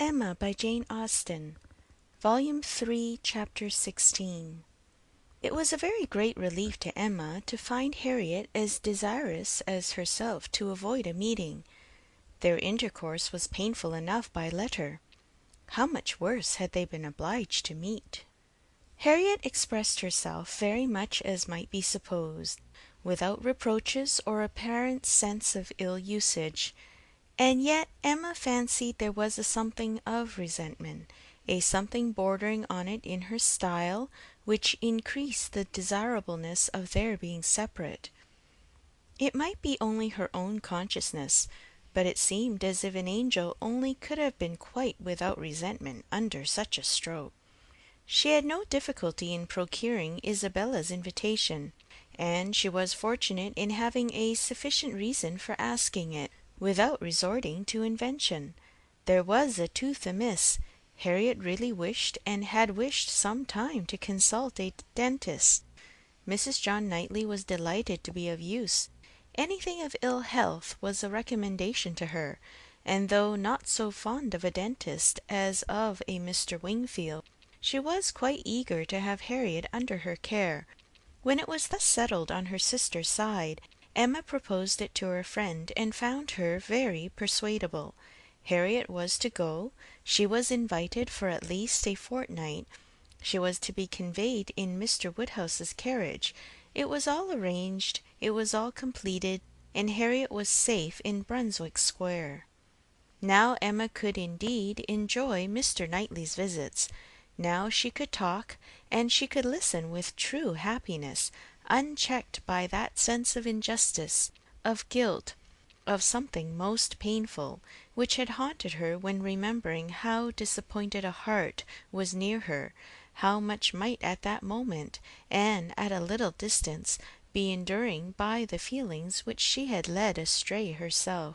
Emma by Jane Austen, Volume 3, Chapter 16. It was a very great relief to Emma to find Harriet as desirous as herself to avoid a meeting. Their intercourse was painful enough by letter. How much worse had they been obliged to meet! Harriet expressed herself very much as might be supposed, without reproaches or apparent sense of ill usage. And yet Emma fancied there was a something of resentment, a something bordering on it in her style, which increased the desirableness of their being separate. It might be only her own consciousness, but it seemed as if an angel only could have been quite without resentment under such a stroke. She had no difficulty in procuring Isabella's invitation, and she was fortunate in having a sufficient reason for asking it, without resorting to invention. There was a tooth amiss. Harriet really wished, and had wished some time, to consult a dentist. Mrs. John Knightley was delighted to be of use. Anything of ill health was a recommendation to her, and though not so fond of a dentist as of a Mr. Wingfield, she was quite eager to have Harriet under her care. When it was thus settled on her sister's side, Emma proposed it to her friend, and found her very persuadable. Harriet was to go. She was invited for at least a fortnight. She was to be conveyed in Mr. Woodhouse's carriage. It was all arranged, it was all completed, and Harriet was safe in Brunswick Square. Now Emma could indeed enjoy Mr. Knightley's visits. Now she could talk, and she could listen with true happiness, unchecked by that sense of injustice, of guilt, of something most painful, which had haunted her when remembering how disappointed a heart was near her, how much might at that moment, and at a little distance, be enduring by the feelings which she had led astray herself.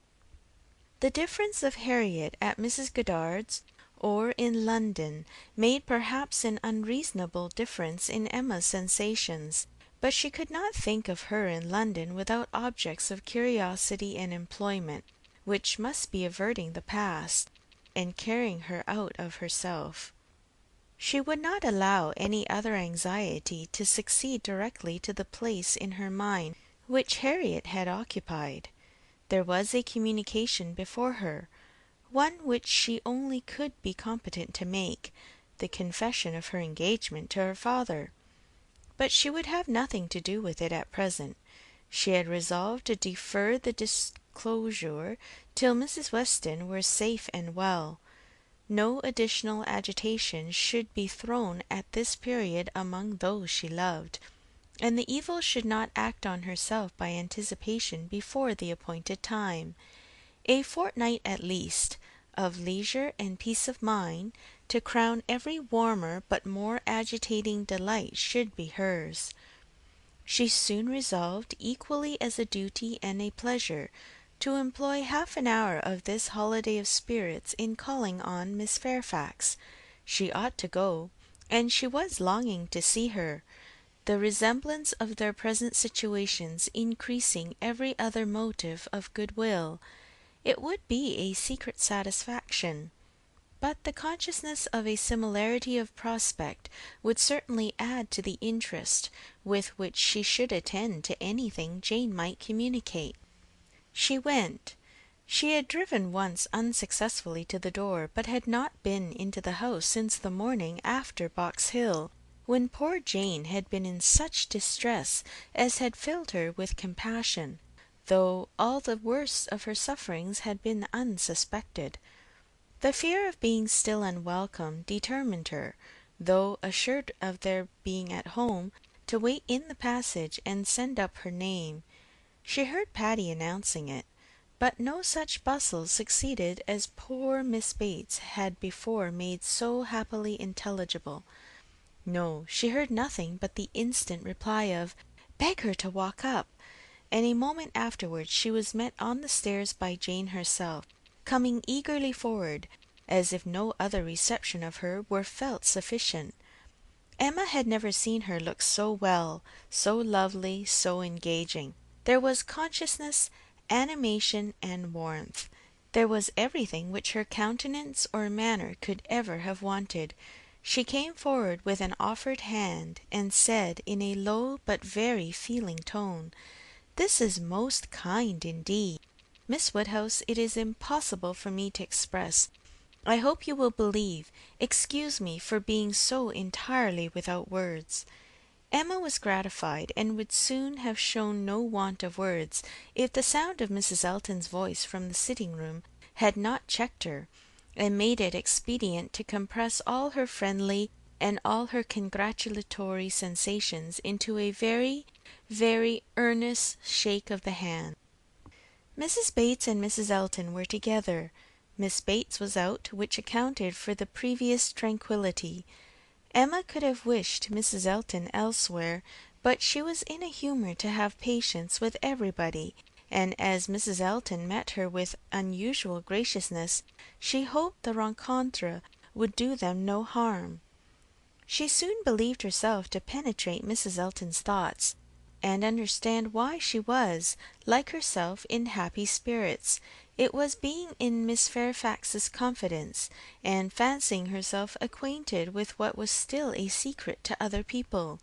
The difference of Harriet at Mrs. Goddard's or in London made perhaps an unreasonable difference in Emma's sensations, but she could not think of her in London without objects of curiosity and employment, which must be averting the past, and carrying her out of herself. She would not allow any other anxiety to succeed directly to the place in her mind which Harriet had occupied. There was a communication before her, one which she only could be competent to make, the confession of her engagement to her father. But she would have nothing to do with it at present. She had resolved to defer the disclosure till Mrs. Weston were safe and well. No additional agitation should be thrown at this period among those she loved, and the evil should not act on herself by anticipation before the appointed time. A fortnight at least, of leisure and peace of mind, to crown every warmer but more agitating delight, should be hers. She soon resolved, equally as a duty and a pleasure, to employ half an hour of this holiday of spirits in calling on Miss Fairfax. She ought to go, and she was longing to see her, the resemblance of their present situations increasing every other motive of goodwill. It would be a secret satisfaction, but the consciousness of a similarity of prospect would certainly add to the interest with which she should attend to anything Jane might communicate. She went. She had driven once unsuccessfully to the door, but had not been into the house since the morning after Box Hill, when poor Jane had been in such distress as had filled her with compassion, though all the worst of her sufferings had been unsuspected. The fear of being still unwelcome determined her, though assured of their being at home, to wait in the passage and send up her name. She heard Patty announcing it, but no such bustle succeeded as poor Miss Bates had before made so happily intelligible. No, she heard nothing but the instant reply of "Beg her to walk up," and a moment afterwards she was met on the stairs by Jane herself, coming eagerly forward, as if no other reception of her were felt sufficient. Emma had never seen her look so well, so lovely, so engaging. There was consciousness, animation, and warmth. There was everything which her countenance or manner could ever have wanted. She came forward with an offered hand, and said in a low but very feeling tone, "This is most kind indeed. Miss Woodhouse, it is impossible for me to express. I hope you will believe. Excuse me for being so entirely without words." Emma was gratified, and would soon have shown no want of words, if the sound of Mrs. Elton's voice from the sitting-room had not checked her, and made it expedient to compress all her friendly and all her congratulatory sensations into a very, very earnest shake of the hand. Mrs. Bates and Mrs. Elton were together. Miss Bates was out, which accounted for the previous tranquillity. Emma could have wished Mrs. Elton elsewhere, but she was in a humour to have patience with everybody, and as Mrs. Elton met her with unusual graciousness, she hoped the rencontre would do them no harm. She soon believed herself to penetrate Mrs. Elton's thoughts, and understand why she was, like herself, in happy spirits. It was being in Miss Fairfax's confidence, and fancying herself acquainted with what was still a secret to other people.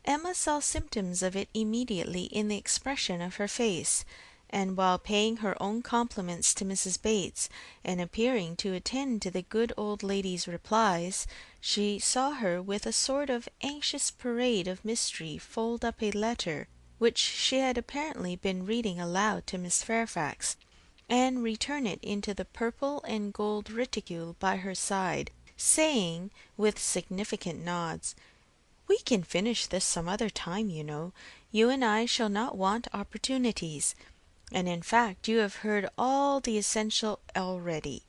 Emma saw symptoms of it immediately in the expression of her face, and while paying her own compliments to Mrs. Bates, and appearing to attend to the good old lady's replies, she saw her with a sort of anxious parade of mystery fold up a letter which she had apparently been reading aloud to Miss Fairfax, and return it into the purple and gold reticule by her side, saying, with significant nods, "We can finish this some other time, you know. You and I shall not want opportunities. And in fact you have heard all the essential already.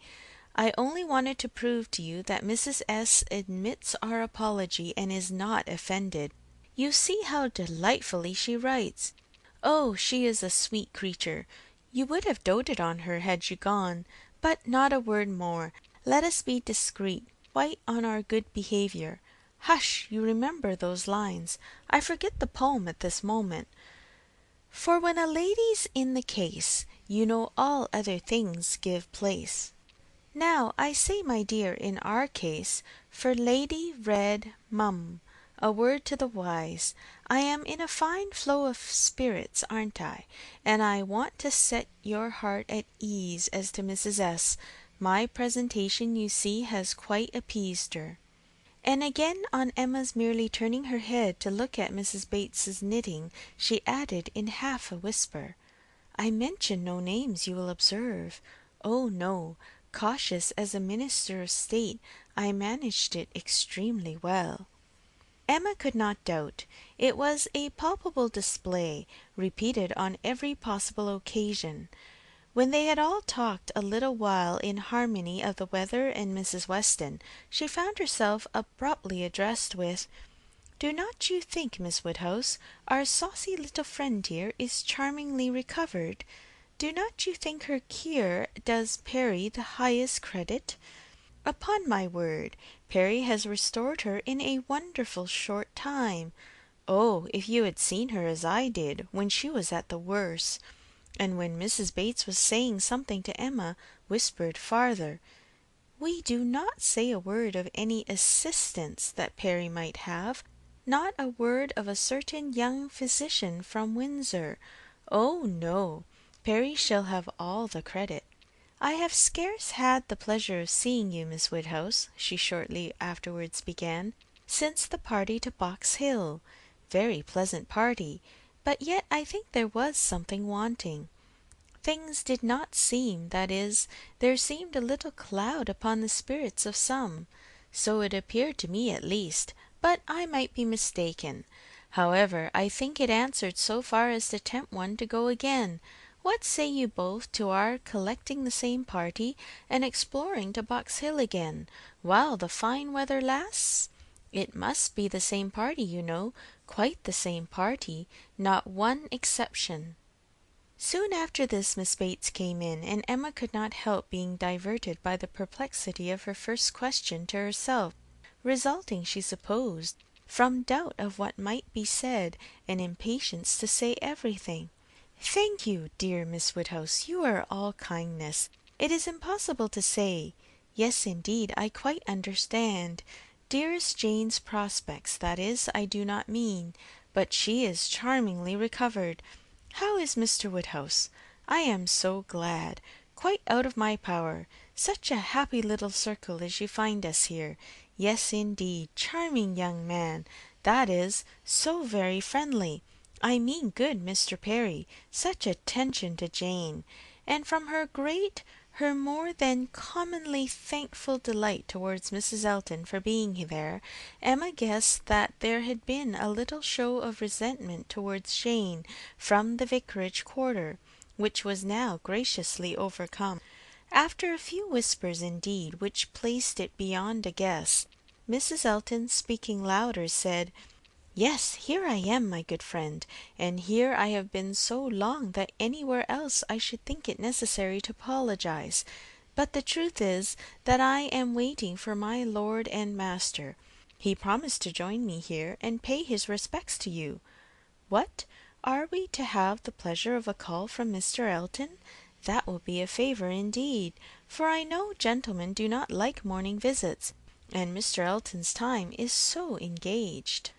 I only wanted to prove to you that Mrs. S. admits our apology and is not offended. You see how delightfully she writes. Oh, she is a sweet creature. You would have doted on her had you gone. But not a word more. Let us be discreet, quite on our good behaviour. Hush! You remember those lines. I forget the poem at this moment. For when a lady's in the case, you know all other things give place. Now, I say, my dear, in our case, for Lady Red Mum, a word to the wise. I am in a fine flow of spirits, aren't I? And I want to set your heart at ease as to Mrs. S. My presentation, you see, has quite appeased her." And again, on Emma's merely turning her head to look at Mrs. Bates's knitting, she added in half a whisper, "I mention no names, you will observe. Oh, no. Cautious as a minister of state, I managed it extremely well." Emma could not doubt. It was a palpable display, repeated on every possible occasion. When they had all talked a little while in harmony of the weather and Mrs. Weston, she found herself abruptly addressed with, "Do not you think, Miss Woodhouse, our saucy little friend here is charmingly recovered? Do not you think her cure does Perry the highest credit? Upon my word, Perry has restored her in a wonderful short time. Oh, if you had seen her as I did, when she was at the worst!" And when Mrs. Bates was saying something to Emma, whispered farther, "We do not say a word of any assistance that Perry might have, not a word of a certain young physician from Windsor. Oh, no, Perry shall have all the credit. I have scarce had the pleasure of seeing you, Miss Woodhouse," she shortly afterwards began, "since the party to Box Hill. Very pleasant party, but yet I think there was something wanting. Things did not seem, that is, there seemed a little cloud upon the spirits of some. So it appeared to me at least, but I might be mistaken. However, I think it answered so far as to tempt one to go again. What say you both to our collecting the same party, and exploring to Box Hill again, while the fine weather lasts? It must be the same party, you know, quite the same party, not one exception." Soon after this Miss Bates came in, and Emma could not help being diverted by the perplexity of her first question to herself, resulting, she supposed, from doubt of what might be said, and impatience to say everything. "Thank you, dear Miss Woodhouse, you are all kindness. It is impossible to say. Yes, indeed, I quite understand. Dearest Jane's prospects, that is, I do not mean. But she is charmingly recovered. How is Mr. Woodhouse? I am so glad. Quite out of my power. Such a happy little circle as you find us here. Yes, indeed, charming young man. That is, so very friendly. I mean good Mr. Perry. Such attention to Jane. And from her more than commonly thankful delight towards Mrs. Elton for being there, Emma guessed that there had been a little show of resentment towards Jane from the vicarage quarter, which was now graciously overcome. After a few whispers indeed, which placed it beyond a guess, Mrs. Elton, speaking louder, said, "Yes, here I am, my good friend, and here I have been so long that anywhere else I should think it necessary to apologize. But the truth is that I am waiting for my lord and master. He promised to join me here and pay his respects to you. What? Are we to have the pleasure of a call from Mr. Elton? That will be a favor indeed, for I know gentlemen do not like morning visits, and Mr. Elton's time is so engaged."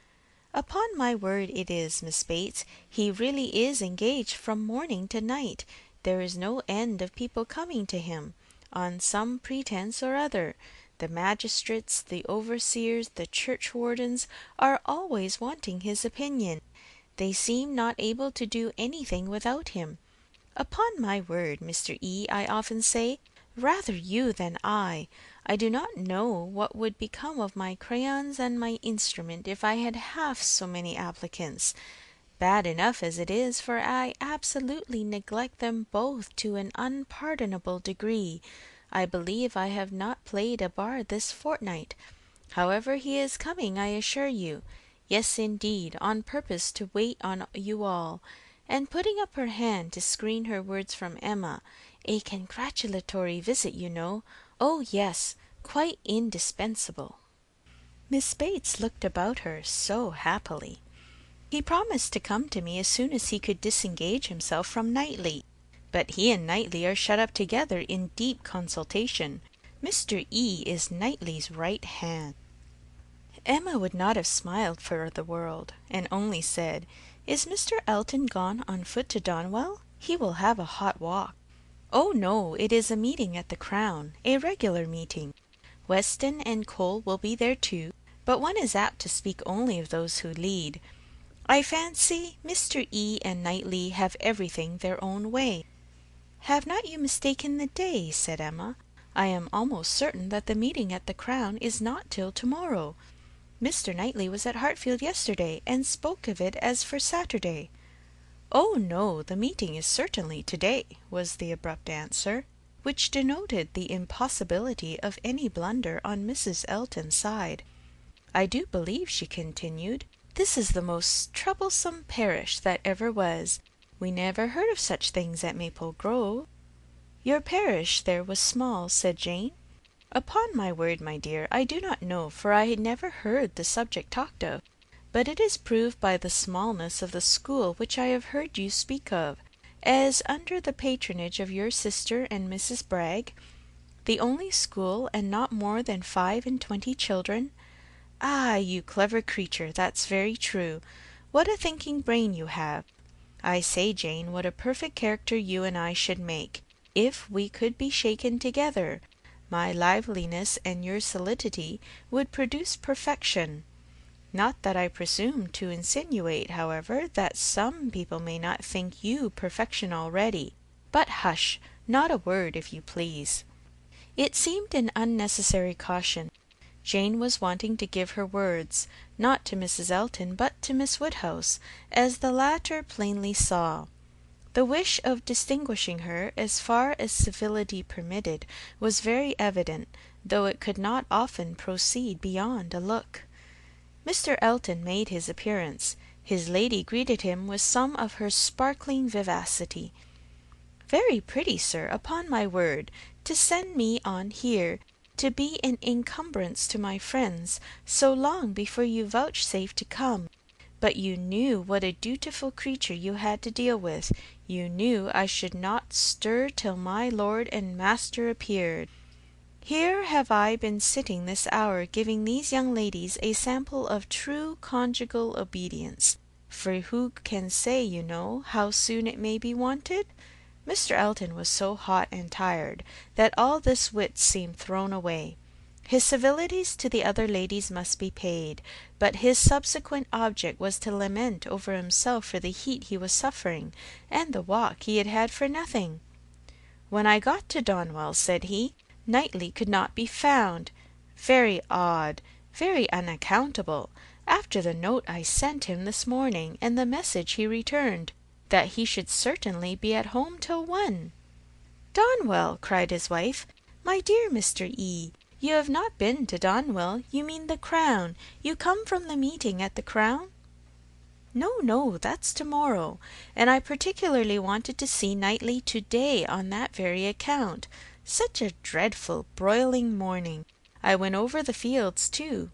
"Upon my word it is, Miss Bates. He really is engaged from morning to night. There is no end of people coming to him, on some pretence or other. The magistrates, the overseers, the churchwardens, are always wanting his opinion. They seem not able to do anything without him. Upon my word, Mr. E., I often say, rather you than I. I do not know what would become of my crayons and my instrument if I had half so many applicants. Bad enough as it is, for I absolutely neglect them both to an unpardonable degree. I believe I have not played a bar this fortnight. However, he is coming, I assure you. Yes, indeed, on purpose to wait on you all." And putting up her hand to screen her words from Emma, "A congratulatory visit, you know. Oh, yes, quite indispensable." Miss Bates looked about her so happily. "He promised to come to me as soon as he could disengage himself from Knightley. But he and Knightley are shut up together in deep consultation. Mr. E. is Knightley's right hand." Emma would not have smiled for the world, and only said, "Is Mr. Elton gone on foot to Donwell? He will have a hot walk." "Oh, no, it is a meeting at the Crown, a regular meeting. Weston and Cole will be there too, but one is apt to speak only of those who lead. I fancy Mr. E. and Knightley have everything their own way." "Have not you mistaken the day?" said Emma. "I am almost certain that the meeting at the Crown is not till to-morrow. Mr. Knightley was at Hartfield yesterday, and spoke of it as for Saturday." "Oh, no, the meeting is certainly to-day," was the abrupt answer, which denoted the impossibility of any blunder on Mrs. Elton's side. "I do believe," she continued, "this is the most troublesome parish that ever was. We never heard of such things at Maple Grove." "Your parish there was small," said Jane. "Upon my word, my dear, I do not know, for I had never heard the subject talked of, but it is proved by the smallness of the school which I have heard you speak of, as under the patronage of your sister and Mrs. Bragg, the only school, and not more than 25 children. Ah, you clever creature, that's very true. What a thinking brain you have! I say, Jane, what a perfect character you and I should make, if we could be shaken together. My liveliness and your solidity would produce perfection. Not that I presume to insinuate, however, that some people may not think you perfection already. But hush, not a word, if you please." It seemed an unnecessary caution. Jane was wanting to give her words, not to Mrs. Elton, but to Miss Woodhouse, as the latter plainly saw. The wish of distinguishing her, as far as civility permitted, was very evident, though it could not often proceed beyond a look. Mr. Elton made his appearance. His lady greeted him with some of her sparkling vivacity. "Very pretty, sir, upon my word, to send me on here, to be an encumbrance to my friends, so long before you vouchsafe to come. But you knew what a dutiful creature you had to deal with. You knew I should not stir till my lord and master appeared. Here have I been sitting this hour giving these young ladies a sample of true conjugal obedience, for who can say, you know, how soon it may be wanted? Mr. Elton was so hot and tired that all this wit seemed thrown away. His civilities to the other ladies must be paid, but his subsequent object was to lament over himself for the heat he was suffering, and the walk he had had for nothing. "When I got to Donwell," said he, "Knightley could not be found. Very odd, very unaccountable, after the note I sent him this morning, and the message he returned, that he should certainly be at home till 1. "Donwell!" cried his wife. "My dear Mr. E., you have not been to Donwell, you mean the Crown. You come from the meeting at the Crown?" "No, no, that's to-morrow, and I particularly wanted to see Knightley to-day on that very account. Such a dreadful broiling morning. I went over the fields too,"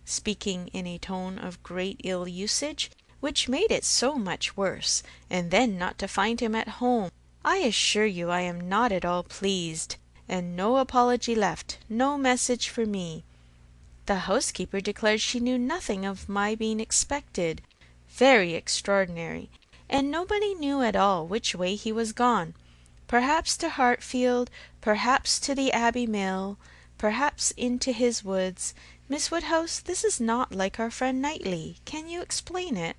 speaking in a tone of great ill usage, which made it so much worse, "and then not to find him at home. I assure you I am not at all pleased. And no apology left, no message for me. The housekeeper declared she knew nothing of my being expected. Very extraordinary. And nobody knew at all which way he was gone. Perhaps to Hartfield, perhaps to the Abbey Mill, perhaps into his woods. Miss Woodhouse, this is not like our friend Knightley. Can you explain it?"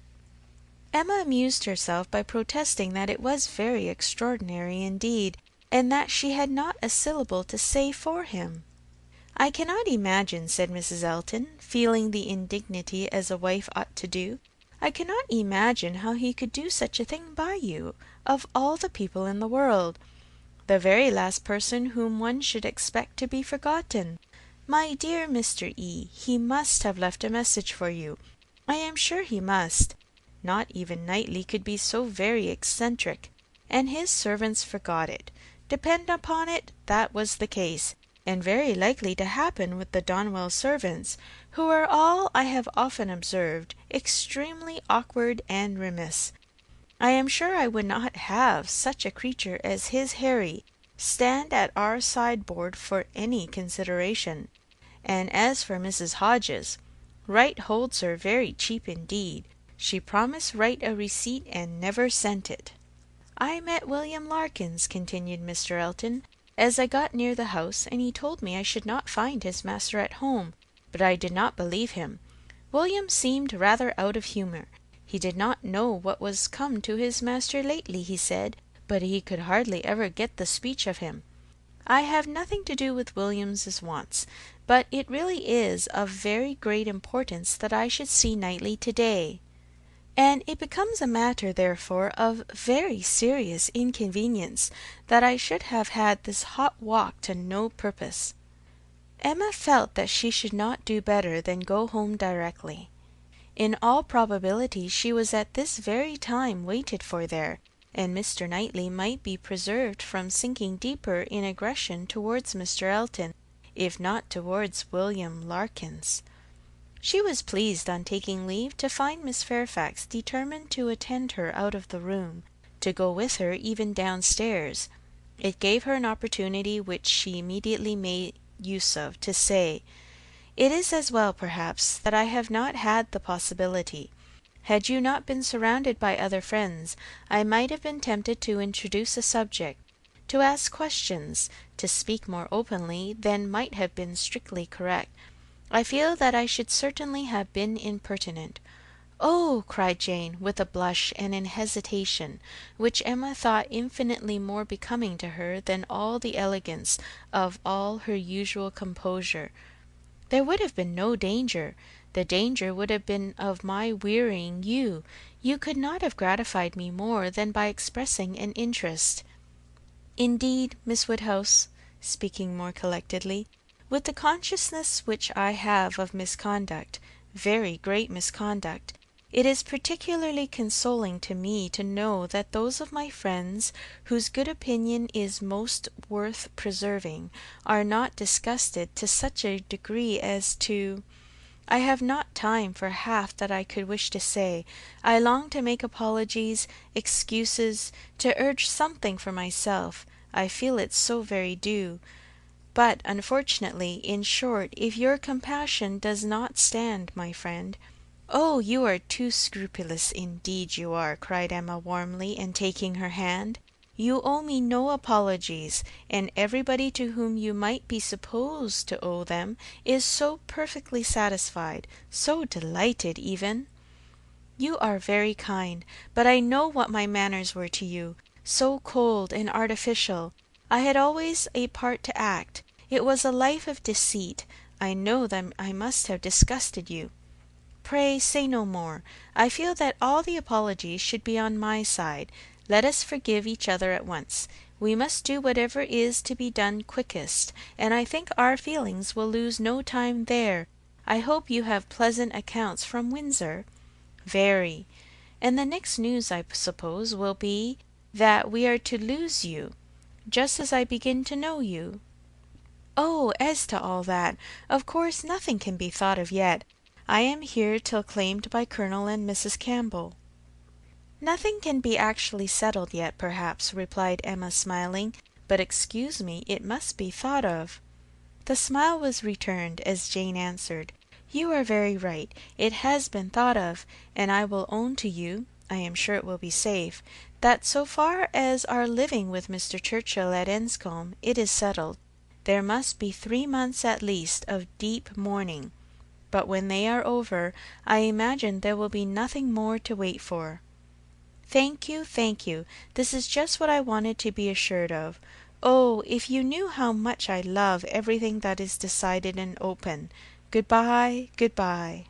Emma amused herself by protesting that it was very extraordinary indeed, and that she had not a syllable to say for him. "I cannot imagine," said Mrs. Elton, feeling the indignity as a wife ought to do, "I cannot imagine how he could do such a thing by you, of all the people in the world. The very last person whom one should expect to be forgotten. My dear Mr. E., he must have left a message for you. I am sure he must. Not even Knightley could be so very eccentric, and his servants forgot it. Depend upon it, that was the case, and very likely to happen with the Donwell servants, who are all, I have often observed, extremely awkward and remiss. I am sure I would not have such a creature as his Harry stand at our sideboard for any consideration. And as for Mrs. Hodges, Wright holds her very cheap indeed. She promised Wright a receipt and never sent it." "I met William Larkins," continued Mr. Elton, "as I got near the house, and he told me I should not find his master at home, but I did not believe him. William seemed rather out of humour. He did not know what was come to his master lately, he said, but he could hardly ever get the speech of him. I have nothing to do with William's wants, but it really is of very great importance that I should see Knightley to-day. And it becomes a matter, therefore, of very serious inconvenience that I should have had this hot walk to no purpose." Emma felt that she should not do better than go home directly. In all probability she was at this very time waited for there, and Mr. Knightley might be preserved from sinking deeper in aggression towards Mr. Elton, if not towards William Larkins. She was pleased on taking leave to find Miss Fairfax determined to attend her out of the room, to go with her even downstairs. It gave her an opportunity which she immediately made use of to say, "It is as well, perhaps, that I have not had the possibility. Had you not been surrounded by other friends, I might have been tempted to introduce a subject, to ask questions, to speak more openly than might have been strictly correct. I feel that I should certainly have been impertinent." "Oh!" cried Jane, with a blush and an hesitation, which Emma thought infinitely more becoming to her than all the elegance of all her usual composure. "There would have been no danger. The danger would have been of my wearying you. You could not have gratified me more than by expressing an interest. Indeed, Miss Woodhouse," speaking more collectedly, "with the consciousness which I have of misconduct, very great misconduct, it is particularly consoling to me to know that those of my friends whose good opinion is most worth preserving are not disgusted to such a degree as to I have not time for half that I could wish to say. I long to make apologies, excuses, to urge something for myself. I feel it so very due. But, unfortunately, in short, if your compassion does not stand, my friend— "Oh, you are too scrupulous, indeed you are," cried Emma warmly, and taking her hand. "You owe me no apologies, and everybody to whom you might be supposed to owe them is so perfectly satisfied, so delighted even." "You are very kind, but I know what my manners were to you, so cold and artificial. I had always a part to act. It was a life of deceit. I know that I must have disgusted you. Pray say no more. I feel that all the apologies should be on my side. Let us forgive each other at once. We must do whatever is to be done quickest, and I think our feelings will lose no time there. I hope you have pleasant accounts from Windsor?" "Very. And the next news, I suppose, will be that we are to lose you, just as I begin to know you." "Oh, as to all that, of course nothing can be thought of yet. I am here till claimed by Colonel and Mrs. Campbell." "Nothing can be actually settled yet, perhaps," replied Emma, smiling, "but excuse me, it must be thought of." The smile was returned as Jane answered, "You are very right. It has been thought of, and I will own to you, I am sure it will be safe, that so far as our living with Mr. Churchill at Enscombe, it is settled. There must be 3 months at least of deep mourning, but when they are over, I imagine there will be nothing more to wait for." "Thank you, thank you. This is just what I wanted to be assured of. Oh, if you knew how much I love everything that is decided and open. Good-bye, good-bye."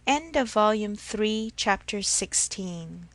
End of Volume 3, Chapter 16.